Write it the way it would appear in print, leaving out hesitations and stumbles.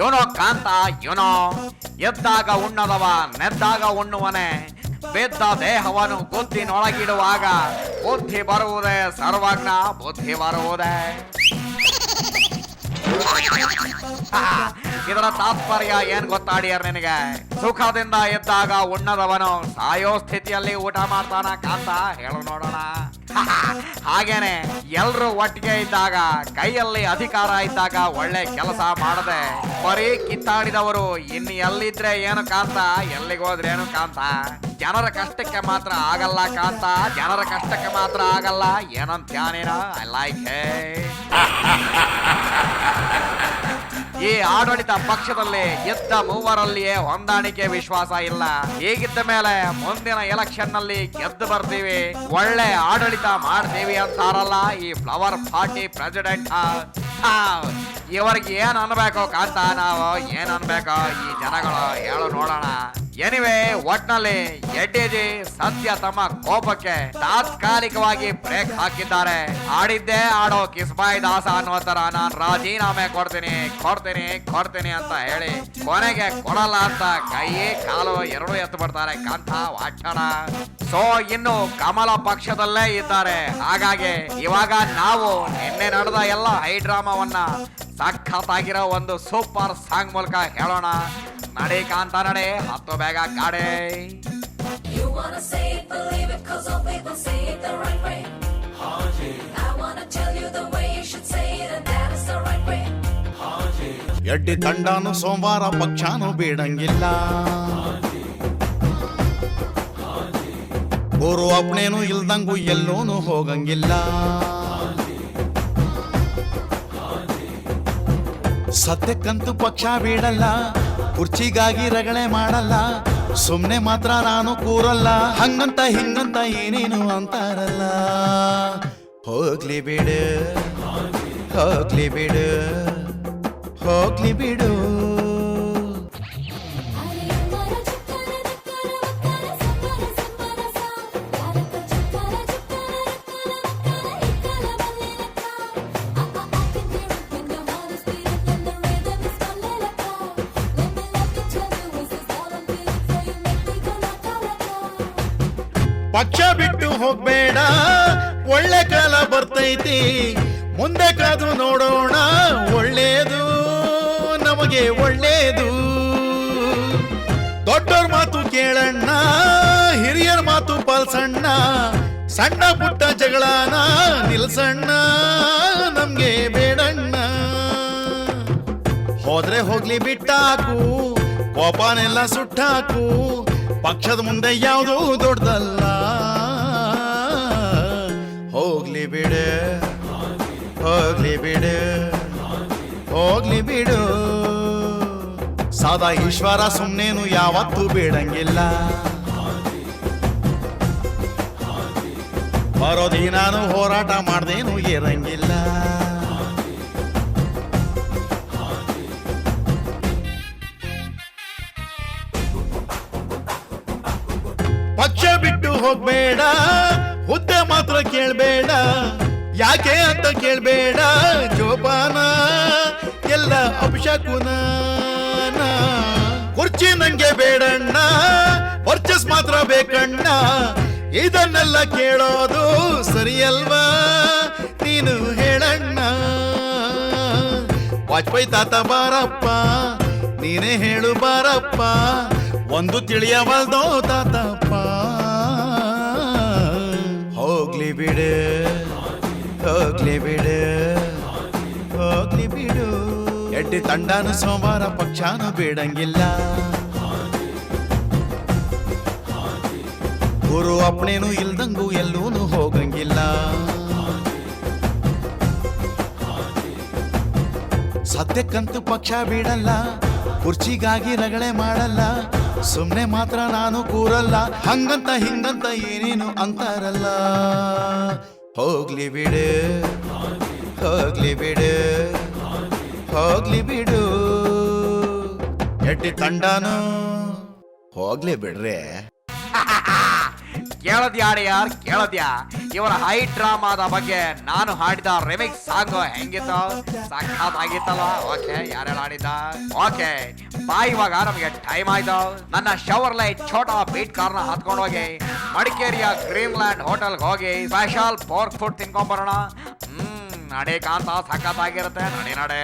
ಇವನೋ ಕಾಂತ ಇವನೋ ಎದ್ದಾಗ ಉಣ್ಣದವ ನೆದ್ದಾಗ ಉಣ್ಣುವನೆ ಬಿದ್ದ ದೇಹವನ್ನು ಗುದ್ದಿನೊಳಗಿಡುವಾಗ ಬುದ್ಧಿ ಬರುವುದೇ ಸರ್ವಜ್ಞ ಬುದ್ಧಿ ಬರುವುದೇ. ಇದರ ತಾತ್ಪರ್ಯ ಏನ್ ಗೊತ್ತಾಡಿಯರ್ ನಿನಗೆ? ಸುಖದಿಂದ ಇದ್ದಾಗ ಉಣ್ಣದವನು ಸಾಯೋ ಸ್ಥಿತಿಯಲ್ಲಿ ಊಟ ಮಾಡ್ತಾನ ಕಾಂತ, ಹೇಳು ನೋಡೋಣ. ಹಾಗೇನೆ ಎಲ್ರು ಒಟ್ಟಿಗೆ ಇದ್ದಾಗ, ಕೈಯಲ್ಲಿ ಅಧಿಕಾರ ಇದ್ದಾಗ ಒಳ್ಳೆ ಕೆಲಸ ಮಾಡದೆ ಬರೀ ಕಿತ್ತಾಡಿದವರು ಇನ್ನು ಎಲ್ಲಿದ್ರೆ ಏನು ಕಾಂತ, ಎಲ್ಲಿಗೋದ್ರೇನು ಕಾಂತ. ಜನರ ಕಷ್ಟಕ್ಕೆ ಮಾತ್ರ ಆಗಲ್ಲ ಕಾಂತ, ಜನರ ಕಷ್ಟಕ್ಕೆ ಮಾತ್ರ ಆಗಲ್ಲ. ಏನಂತ್ಯಾನೇನ? ಐ ಲೈಕ್ ಈ ಆಡಳಿತ ಪಕ್ಷದಲ್ಲಿ ಇದ್ದ ಮೂವರಲ್ಲಿಯೇ ಹೊಂದಾಣಿಕೆ ವಿಶ್ವಾಸ ಇಲ್ಲ. ಹೀಗಿದ್ದ ಮೇಲೆ ಮುಂದಿನ ಎಲೆಕ್ಷನ್ ನಲ್ಲಿ ಗೆದ್ದು ಬರ್ತೀವಿ, ಒಳ್ಳೆ ಆಡಳಿತ ಮಾಡ್ತೀವಿ ಅಂತಾರಲ್ಲ ಈ ಫ್ಲವರ್ ಪಾರ್ಟಿ ಪ್ರೆಸಿಡೆಂಟ್. ಇವರಿಗೆ ಏನ್ ಅನ್ಬೇಕು ಕಾಂತ, ನಾವು ಏನ್ ಅನ್ಬೇಕು ಈ ಜನಗಳು, ಹೇಳು ನೋಡೋಣ. ಎನಿವೆ, ಒಟ್ನಲ್ಲಿ ಎಡ್ಡಿಜಿ ಸದ್ಯ ತಮ್ಮ ಕೋಪಕ್ಕೆ ತಾತ್ಕಾಲಿಕವಾಗಿ ಬ್ರೇಕ್ ಹಾಕಿದ್ದಾರೆ. ಆಡಿದ್ದೇ ಆಡೋ ಕಿಸ್ಬಾಯಿ ದಾಸ ಅನ್ನೋ ತರ ನಾನ್ ರಾಜೀನಾಮೆ ಕೊಡ್ತೀನಿ ಅಂತ ಹೇಳಿ ಕೊನೆಗೆ ಕೊಡಲ್ಲ ಅಂತ ಕೈ ಕಾಲು ಎರಡು ಎತ್ತು ಬಿಡ್ತಾರೆ ಕಾಂತ, ವಾಚಣ. ಸೊ ಇನ್ನು ಕಮಲ ಪಕ್ಷದಲ್ಲೇ ಇದ್ದಾರೆ. ಹಾಗಾಗಿ ಇವಾಗ ನಾವು ನಿನ್ನೆ ನಡೆದ ಎಲ್ಲ ಹೈ ಡ್ರಾಮಾವನ್ನ ಸಖತ್ತಾಗಿರೋ ಒಂದು ಸೂಪರ್ ಸಾಂಗ್ ಮೂಲಕ ಹೇಳೋಣ. ನಡೆ ಕಾಂತ ನಡೆ, ಹತ್ತು ಬೇಗ ಗಾಡೆ. You wanna say it, believe it, 'cause all people say it the right way. I wanna tell you the way you should say it, and that is the right way. ಎಡ್ಡಿ ತಂಡನು ಸೋಮವಾರ ಪಕ್ಷಾನು ಬೇಡಂಗಿಲ್ಲ, ಗುರು ಅಪ್ನೇನು ಇಲ್ದಂಗು ಎಲ್ಲೂನು ಹೋಗಂಗಿಲ್ಲ. ಸತ್ಯಕ್ಕಂತೂ ಪಕ್ಷ ಬೇಡಲ್ಲ, ಕುರ್ಚಿಗಾಗಿ ರಗಳೆ ಮಾಡಲ್ಲ, ಸುಮ್ನೆ ಮಾತ್ರ ನಾನು ಕೂರಲ್ಲ. ಹಂಗಂತ ಹಿಂಗಂತ ಏನೇನು ಅಂತಾರಲ್ಲ. ಹೋಗ್ಲಿ ಬಿಡು ಹೋಗ್ಲಿ ಬಿಡು ಹೋಗ್ಲಿ ಬಿಡು. ಪಕ್ಷ ಬಿಟ್ಟು ಹೋಗ್ಬೇಡ, ಒಳ್ಳೆ ಕಾಲ ಬರ್ತೈತಿ, ಮುಂದೆ ಕಾದು ನೋಡೋಣ. ಒಳ್ಳೇದು ನಮಗೆ ಒಳ್ಳೇದು. ದೊಡ್ಡೋರ್ ಮಾತು ಕೇಳಣ್ಣ, ಹಿರಿಯರ ಮಾತು ಪಾಲ್ಸಣ್ಣ, ಸಣ್ಣ ಪುಟ್ಟ ಜಗಳನ ನಿಲ್ಸಣ್ಣ, ನಮ್ಗೆ ಬೇಡಣ್ಣ. ಹೋದ್ರೆ ಹೋಗ್ಲಿ ಬಿಟ್ಟಾಕು, ಕೋಪನೆಲ್ಲ ಸುಟ್ಟಾಕು, ಪಕ್ಷದ ಮುಂದೆ ಯಾವುದೂ ದೊಡ್ಡದಲ್ಲ. ಹೋಗ್ಲಿ ಬಿಡು ಹೋಗ್ಲಿ ಬಿಡು ಹೋಗ್ಲಿ ಬಿಡು. ಸದಾ ಈಶ್ವರ ಸುಮ್ನೇನು ಯಾವತ್ತೂ ಬೇಡಂಗಿಲ್ಲ. ಬರೋದಿ ನಾನು ಹೋರಾಟ ಮಾಡ್ದೇನು ಇರಂಗಿಲ್ಲ. ಪಕ್ಷ ಬಿಟ್ಟು ಹೋಗ್ಬೇಡ, ಹುದ್ದೆ ಮಾತ್ರ ಕೇಳ್ಬೇಡ, ಯಾಕೆ ಅಂತ ಕೇಳ್ಬೇಡ. ಜೋಪಾನ ಎಲ್ಲ ಅಭಿಷೇಕುನ, ಕುರ್ಚಿ ನಂಗೆ ಬೇಡಣ್ಣ, ವರ್ಚಸ್ ಮಾತ್ರ ಬೇಕಣ್ಣ. ಇದನ್ನೆಲ್ಲ ಕೇಳೋದು ಸರಿಯಲ್ವಾ, ನೀನು ಹೇಳಣ್ಣ. ವಾಜಪೇಯಿ ತಾತ ಬಾರಪ್ಪ, ನೀನೇ ಹೇಳು ಬಾರಪ್ಪ, ಒಂದು ತಿಳಿಯವಲ್ದೋ ತಾತಪ್ಪ. ಹೋಗ್ಲಿ ಬಿಡು ಹೋಗ್ಲಿ ಬಿಡು ಹೋಗ್ಲಿ ಬಿಡು. ಎಡ್ಡಿ ತಂಡನು ಸೋಮವಾರ ಪಕ್ಷಾನು ಬೇಡಂಗಿಲ್ಲ, ಗುರು ಅಪ್ನೇನು ಇಲ್ದಂಗು ಎಲ್ಲೂನು ಹೋಗಂಗಿಲ್ಲ. ಸತ್ಯಕ್ಕಂತೂ ಪಕ್ಷ ಬಿಡಲ್ಲ, ಕುರ್ಚಿಗಾಗಿ ರಗಳೆ ಮಾಡಲ್ಲ, ಸುಮ್ನೆ ಮಾತ್ರ ನಾನು ಕೂರಲ್ಲ. ಹಂಗಂತ ಹಿಂಗಂತ ಏನೇನು ಅಂತಾರಲ್ಲ. ಹೋಗ್ಲಿ ಬಿಡು ಹೋಗ್ಲಿ ಬಿಡು ಹೋಗ್ಲಿ ಬಿಡು. ಎಡ್ಡಿ ತಂಡನು ಹೋಗ್ಲಿ ಬಿಡ್ರೆ. ಕೇಳದ್ಯಾ ಯಾರ್ ಕೇಳದ್ಯಾ ಇವರ ಹೈ ಡ್ರಾಮಾದ ಬಗ್ಗೆ ನಾನು ಹಾಡಿದ ರಿಮಿಕ್ಸ್ ಸಾಂಗ್ ಹೆಂಗಿತ್ತು? ಸಖತ್ತಾಗಿತ್ತಲ್ವಾ? ಓಕೆ, ಯಾರೆಲ್ಲ ಹಾಡಿದ್ದ? ಓಕೆ ಬಾ, ಇವಾಗ ನಮಗೆ ಟೈಮ್ ಆಯ್ತು. ನನ್ನ ಶವರ್ ಲೈಟ್ ಛೋಟಾ ಬೀಟ್ ಕಾರ್ನ ಹತ್ಕೊಂಡು ಹೋಗಿ ಮಡಿಕೇರಿಯ ಗ್ರೀನ್ ಲ್ಯಾಂಡ್ ಹೋಟೆಲ್ಗೆ ಹೋಗಿ ಸ್ಪೆಷಲ್ ಪೋರ್ಕ್ ಫುಡ್ ತಿನ್ಕೊಂಡ್ ಬರೋಣ. ನಡೆ ಕಾಂತ, ಸಖತ್ತಾಗಿರುತ್ತೆ. ನಡೆ.